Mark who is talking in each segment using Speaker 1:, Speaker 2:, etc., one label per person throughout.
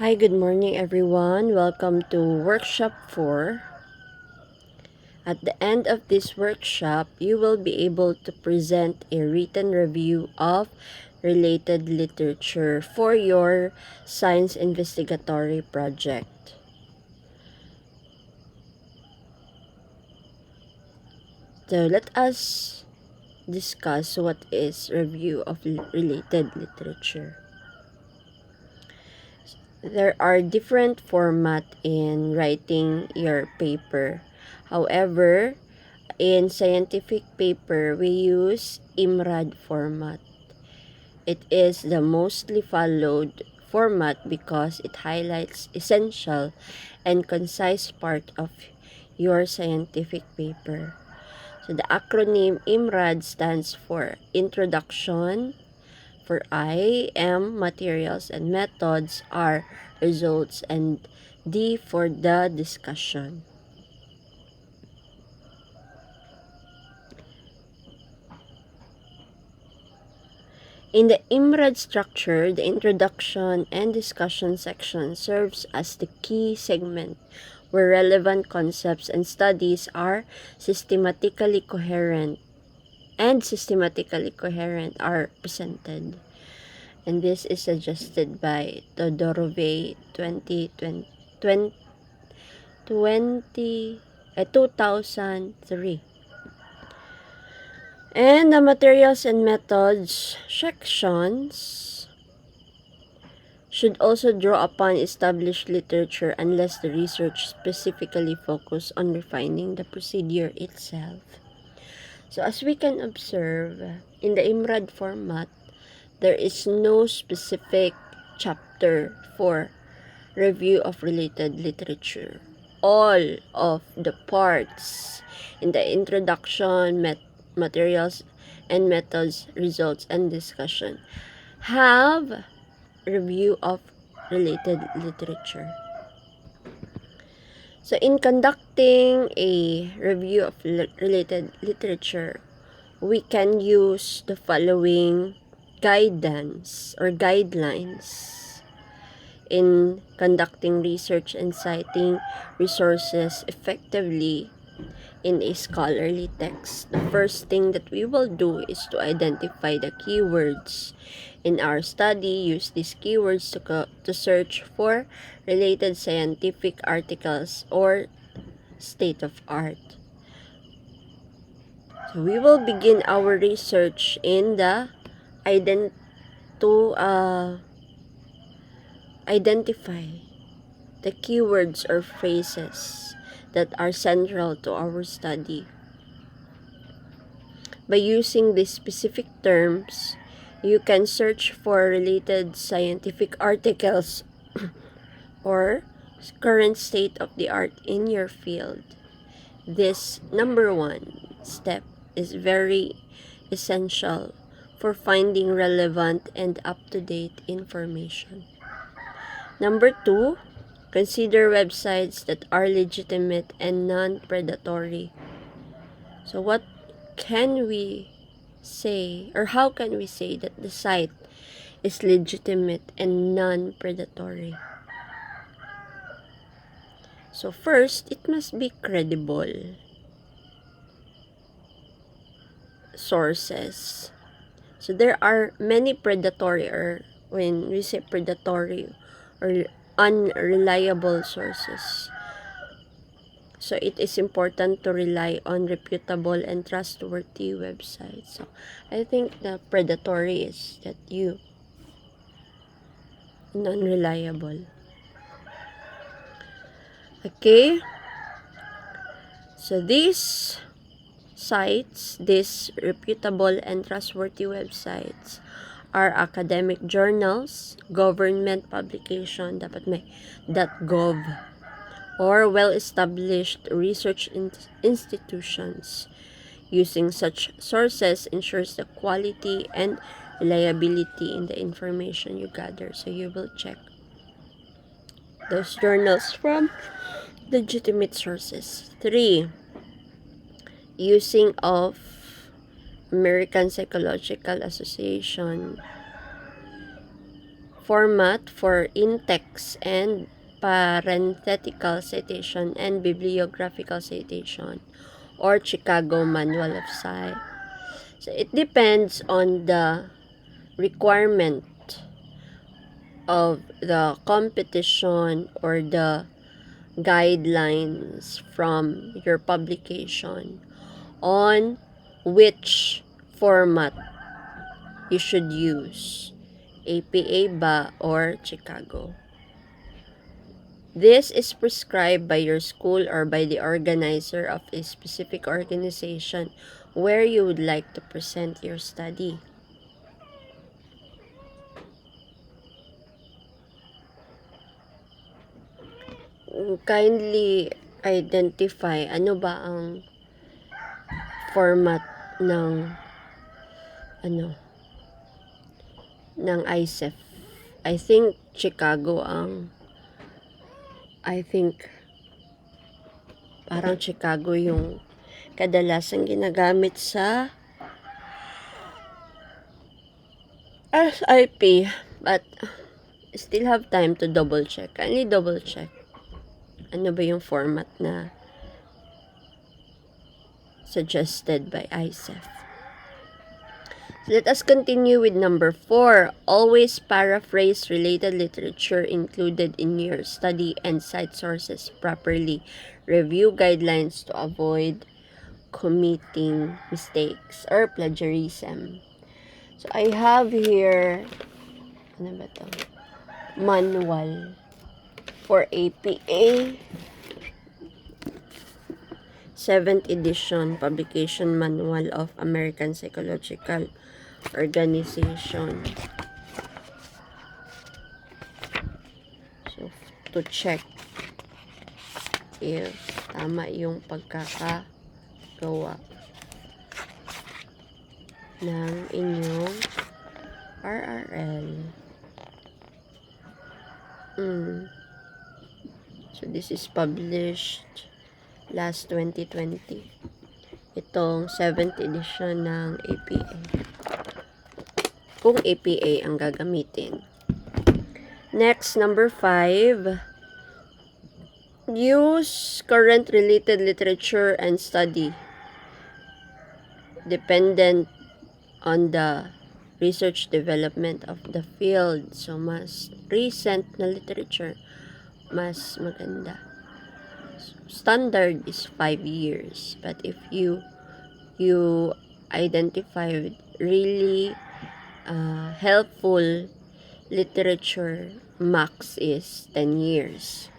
Speaker 1: Hi, good morning everyone. Welcome to workshop 4. At the end of this workshop, you will be able to present a written review of related literature for your science investigatory project. So let us discuss what is review of related literature. There are different format in writing your paper. However, in scientific paper, we use IMRAD format. It is the mostly followed format because it highlights essential and concise part of your scientific paper. So the acronym IMRAD stands for Introduction, for I, M, Materials and Methods, R, Results, and D for the discussion. In the IMRAD structure, the introduction and discussion section serves as the key segment where relevant concepts and studies are systematically coherent are presented. And this is suggested by Todorov 2003. And the materials and methods sections should also draw upon established literature unless the research specifically focus on refining the procedure itself. So as we can observe, in the IMRAD format, there is no specific chapter for review of related literature. All of the parts in the introduction, materials and methods, results, and discussion have review of related literature. So in conducting a review of related literature, we can use the following guidance or guidelines in conducting research and citing resources effectively in a scholarly text. The first thing that we will do is to identify the keywords in our study. Use these keywords to search for related scientific articles or state of art. So we will begin our research in the identify the keywords or phrases that are central to our study. By using these specific terms, you can search for related scientific articles or current state of the art in your field. This number 1 step is very essential for finding relevant and up-to-date information. Number 2, consider websites that are legitimate and non-predatory. So what can we say, or how can we say that the site is legitimate and non-predatory? So first, it must be credible sources. So there are many predatory, or when we say predatory or unreliable sources. So it is important to rely on reputable and trustworthy websites. So I think the predatory is that you non-reliable. Okay? So these sites, these reputable and trustworthy websites are academic journals, government publication, dapat may .gov, or well-established research institutions. Using such sources ensures the quality and reliability in the information you gather. So you will check those journals from legitimate sources. 3. Using of American Psychological Association format for in-text and parenthetical citation and bibliographical citation, or Chicago Manual of Science. So it depends on the requirement of the competition or the guidelines from your publication on which format you should use, APA ba or Chicago. This is prescribed by your school or by the organizer of a specific organization where you would like to present your study. Kindly identify ano ba ang format ng ng ICEF. I think parang Chicago yung kadalasan ginagamit sa SIP, but still have time to double check. Kindly double check ano ba yung format na suggested by ICEF. So let us continue with number 4. Always paraphrase related literature included in your study and cite sources properly. Review guidelines to avoid committing mistakes or plagiarism. So I have here, ano ba to? Manual for APA 7th edition publication manual of American Psychological Organization. So to check if tama yung pagkakagawa ng inyong RRL. So this is published last 2020. Itong 7th edition ng APA. Kung APA ang gagamitin. Next, number 5. Use current related literature and study dependent on the research development of the field. So, mas recent na literature, mas maganda. Standard is 5 years, but if you identify really helpful literature, max is 10 years.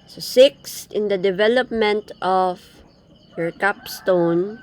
Speaker 1: So 6, in the development of your capstone,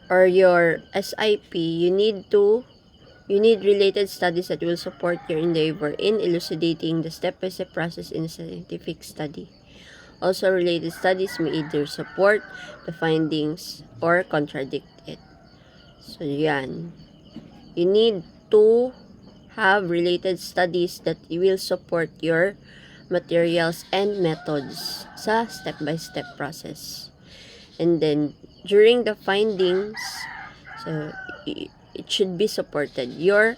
Speaker 1: or your SIP, you need related studies that will support your endeavor in elucidating the step-by-step process in a scientific study. Also, related studies may either support the findings or contradict it. So, yan. You need to have related studies that will support your materials and methods sa step-by-step process. And then, during the findings, so, it should be supported. Your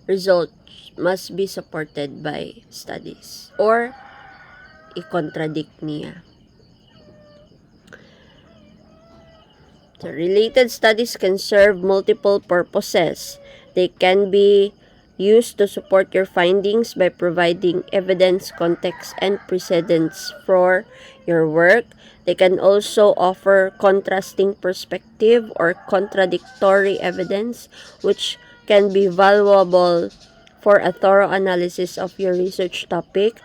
Speaker 1: results must be supported by studies or i-contradict niya. So, related studies can serve multiple purposes. They can be used to support your findings by providing evidence, context, and precedents for your work. They can also offer contrasting perspective or contradictory evidence, which can be valuable for a thorough analysis of your research topic.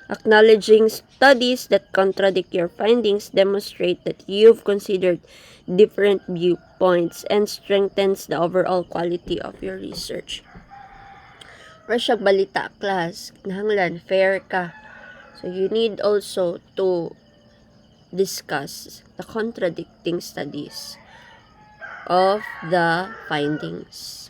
Speaker 1: Acknowledging studies that contradict your findings demonstrate that you've considered different viewpoints and strengthens the overall quality of your research. Rasyag balita, class, nahanglan, fair ka. So, you need also to discuss the contradicting studies of the findings.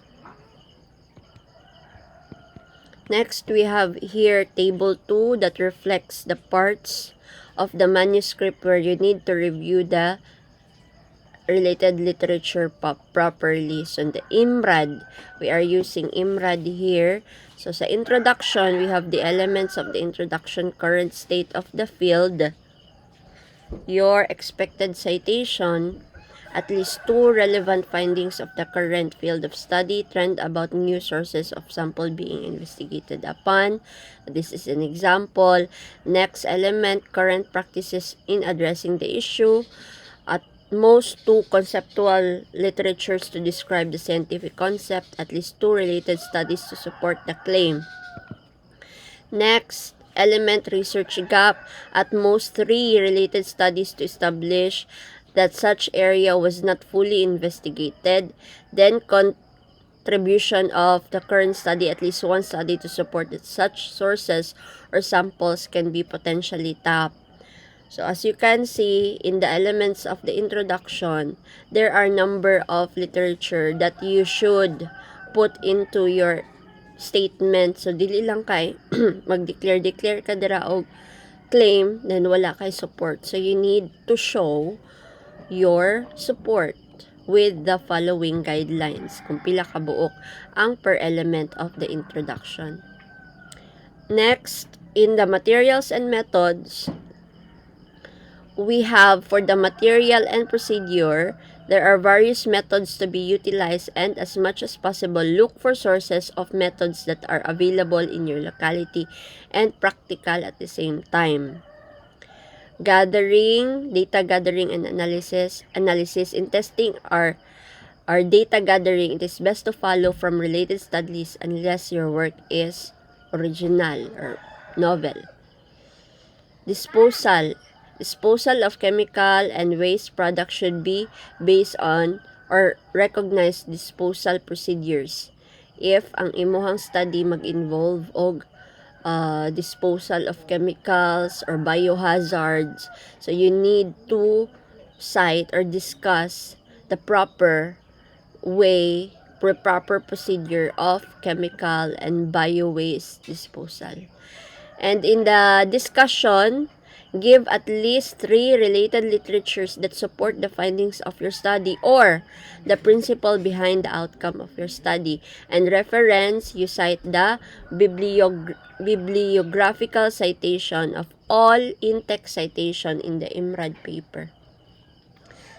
Speaker 1: Next, we have here table 2 that reflects the parts of the manuscript where you need to review the related literature properly. So in the IMRAD, we are using IMRAD here. So sa introduction, we have the elements of the introduction, current state of the field, your expected citation, at least 2 relevant findings of the current field of study, trend about new sources of sample being investigated upon. This is an example. Next element, current practices in addressing the issue. At most 2 conceptual literatures to describe the scientific concept, at least 2 related studies to support the claim. Next element, research gap, at most 3 related studies to establish that such area was not fully investigated. Then contribution of the current study, at least 1 study to support that such sources or samples can be potentially tapped. So as you can see in the elements of the introduction, there are number of literature that you should put into your statement. So dili lang kay mag-declare ka dira og claim then wala kay support. So you need to show your support with the following guidelines kung pila ka buok ang per element of the introduction. Next, in the materials and methods, we have for the material and procedure, there are various methods to be utilized, and as much as possible, look for sources of methods that are available in your locality and practical at the same time. Data gathering and analysis in testing are data gathering. It is best to follow from related studies unless your work is original or novel. Disposal of chemical and waste products should be based on or recognized disposal procedures. If ang imuhang study mag-involve og disposal of chemicals or biohazards, so you need to cite or discuss the proper way, proper procedure of chemical and bio waste disposal. And in the discussion, give at least 3 related literatures that support the findings of your study or the principle behind the outcome of your study. And reference, you cite the bibliographical citation of all in-text citation in the IMRAD paper.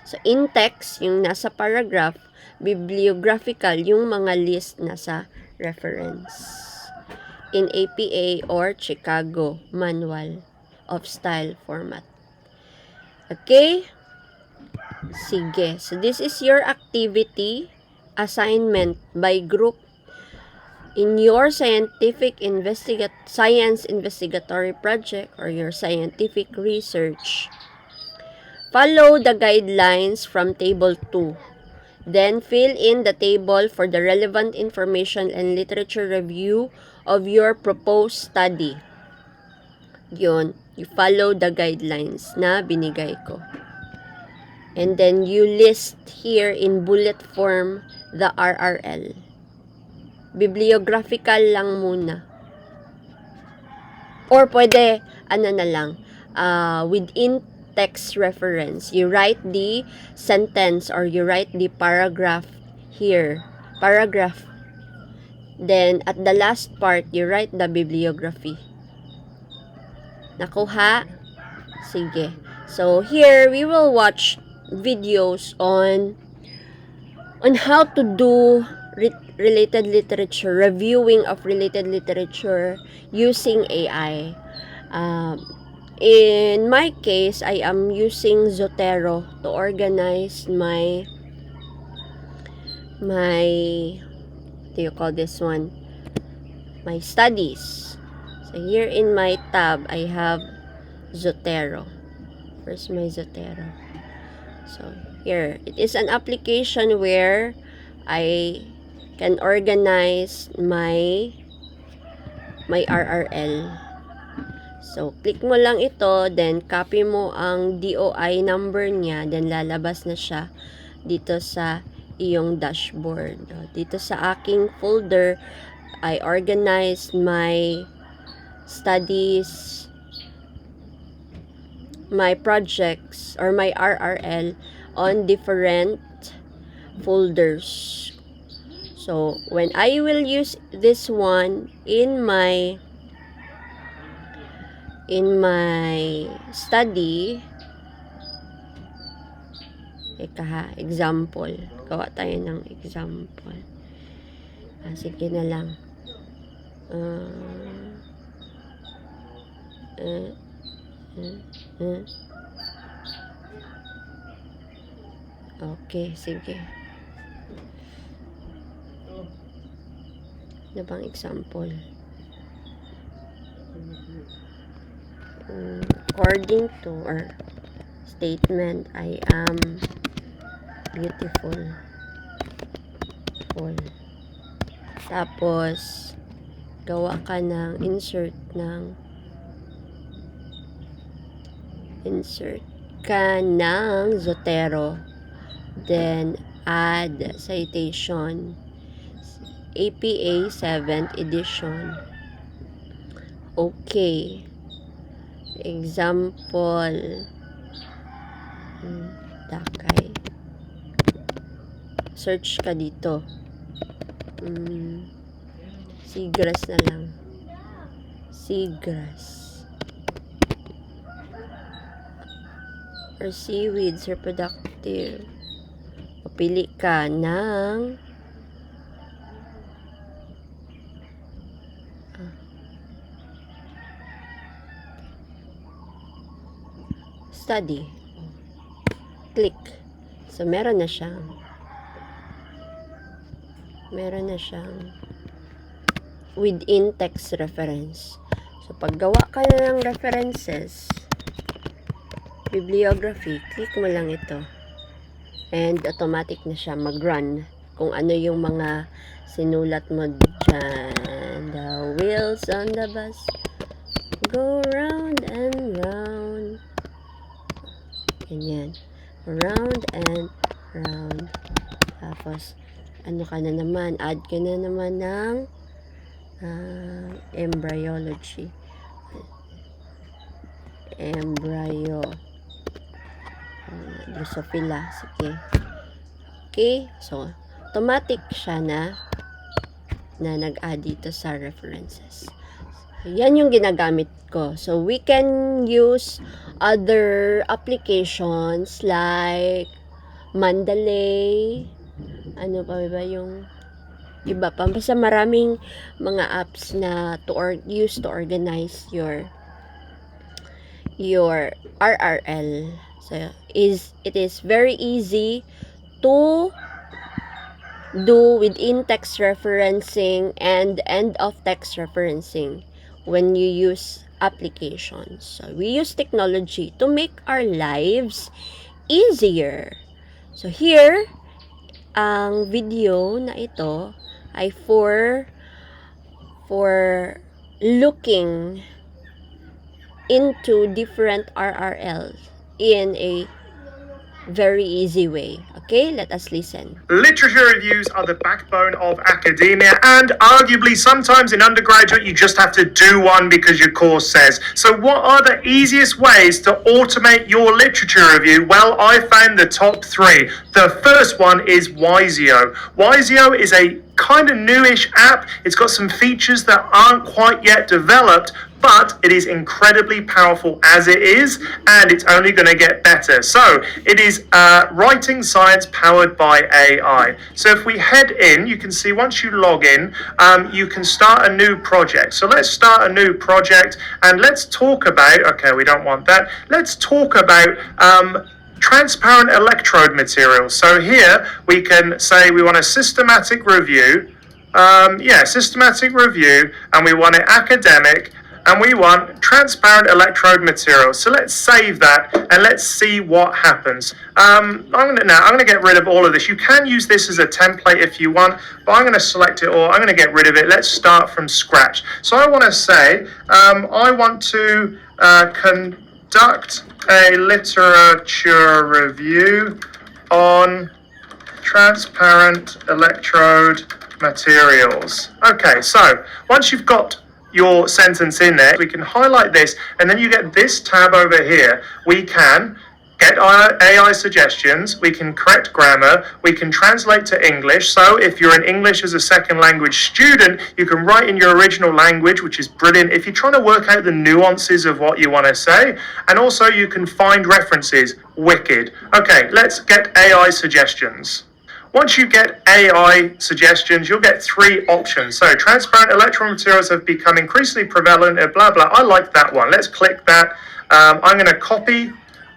Speaker 1: So, in-text, yung nasa paragraph, bibliographical, yung mga list nasa reference. In APA or Chicago Manual of Style format. Okay? Sige. So, this is your activity assignment by group in your science investigatory project or your scientific research. Follow the guidelines from Table 2. Then, fill in the table for the relevant information and literature review of your proposed study. Yun, you follow the guidelines na binigay ko. And then, you list here in bullet form the RRL. Bibliographical lang muna. Or pwede, within text reference. You write the sentence or you write the paragraph here. Paragraph. Then, at the last part, you write the bibliography. Nakuha? Sige. So, here, we will watch videos on how to do related literature, reviewing of related literature using AI. In my case, I am using Zotero to organize my what do you call this one? My studies. So here in my tab, I have Zotero. Where's my Zotero? So here, it is an application where I can organize my RRL. So, click mo lang ito, then copy mo ang DOI number niya, then lalabas na siya dito sa iyong dashboard. Dito sa aking folder, I organized my studies, my projects, or my RRL on different folders. So when I will use this one in my study, example. Gawa tayo ng example. Sige na lang. Okay, sige. Ano bang example? According to our statement, I am beautiful. Tapos, gawa ka ng insert ka ng Zotero. Then, add citation. APA 7th edition. Okay. Example. Dakay. Search ka dito. Seagrass na lang. Seagrass. Or seaweeds reproductive. Pili ka ng study. Click. So, meron na siyang within text reference. So, paggawa ka na ng references, bibliography, click mo lang ito. And automatic na siya mag-run kung ano yung mga sinulat mo dyan. The wheels on the bus go round and round. Ganyan. Round and round. Tapos, ano ka na naman? Add ka na naman ng embryology. Drosophila. Sige. Okay. So, automatic siya na nag-add dito sa references. So, yan yung ginagamit ko. So, we can use other applications like Mandalay. Ano pa ba yung iba pa? Basta maraming mga apps na use to organize your RRL. So, it is very easy to do within text referencing and end of text referencing when you use applications. So, we use technology to make our lives easier. So, here, ang video na ito ay for looking into different RRLs in a very easy way. Okay, let us listen.
Speaker 2: Literature reviews are the backbone of academia, and arguably sometimes in undergraduate you just have to do one because your course says. So what are the easiest ways to automate your literature review? Well, I found the top 3. The first one is Wiseo. Wiseo is a kind of newish app. It's got some features that aren't quite yet developed, but it is incredibly powerful as it is, and it's only going to get better. So it is writing science powered by AI. So if we head in, you can see once you log in, you can start a new project. So let's start a new project, and let's talk about, okay, we don't want that. Let's talk about transparent electrode materials. So here we can say we want a systematic review. Systematic review, and we want it academic, and we want transparent electrode materials. So let's save that and let's see what happens. I'm gonna get rid of all of this. You can use this as a template if you want, but I'm gonna select it all. I'm gonna get rid of it. Let's start from scratch. So I want to say I want to conduct a literature review on transparent electrode materials. Okay, so once you've got your sentence in there, we can highlight this, and then you get this tab over here. We can get our AI suggestions, we can correct grammar, we can translate to English. So if you're an English as a second language student, you can write in your original language, which is brilliant if you're trying to work out the nuances of what you want to say. And also you can find references. Wicked. Okay, let's get AI suggestions. Once you get AI suggestions, you'll get 3 options. So transparent electron materials have become increasingly prevalent, blah, blah. I like that one. Let's click that. I'm going to copy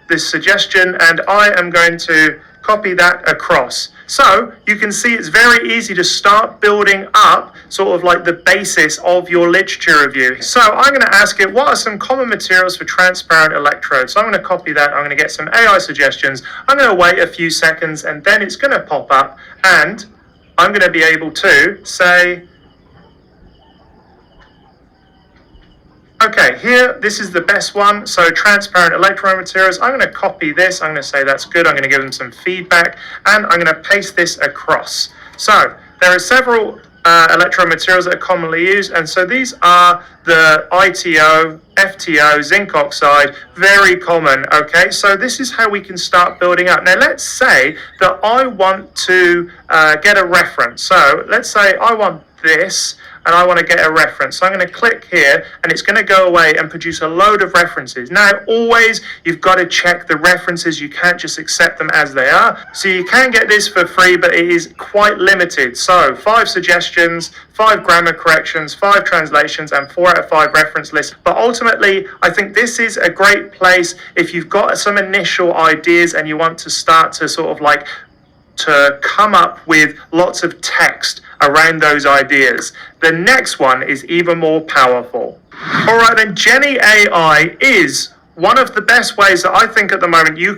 Speaker 2: this suggestion and I am going to copy that across. So you can see it's very easy to start building up sort of like the basis of your literature review. So I'm going to ask it, what are some common materials for transparent electrodes? So I'm going to copy that. I'm going to get some AI suggestions. I'm going to wait a few seconds and then it's going to pop up and I'm going to be able to say, okay, here, this is the best one. So transparent electron materials. I'm going to copy this. I'm going to say that's good. I'm going to give them some feedback and I'm going to paste this across. So there are several electron materials that are commonly used. And so these are the ITO, FTO, zinc oxide, very common. Okay, so this is how we can start building up. Now, let's say that I want to get a reference. So let's say I want this and I want to get a reference. So I'm going to click here and it's going to go away and produce a load of references. Now, always you've got to check the references. You can't just accept them as they are. So you can get this for free, but it is quite limited. So 5 suggestions, 5 grammar corrections, 5 translations, and 4 out of 5 reference lists. But ultimately, I think this is a great place if you've got some initial ideas and you want to start to sort of like to come up with lots of text around those ideas. The next one is even more powerful. All right, then Jenny AI is one of the best ways that I think at the moment you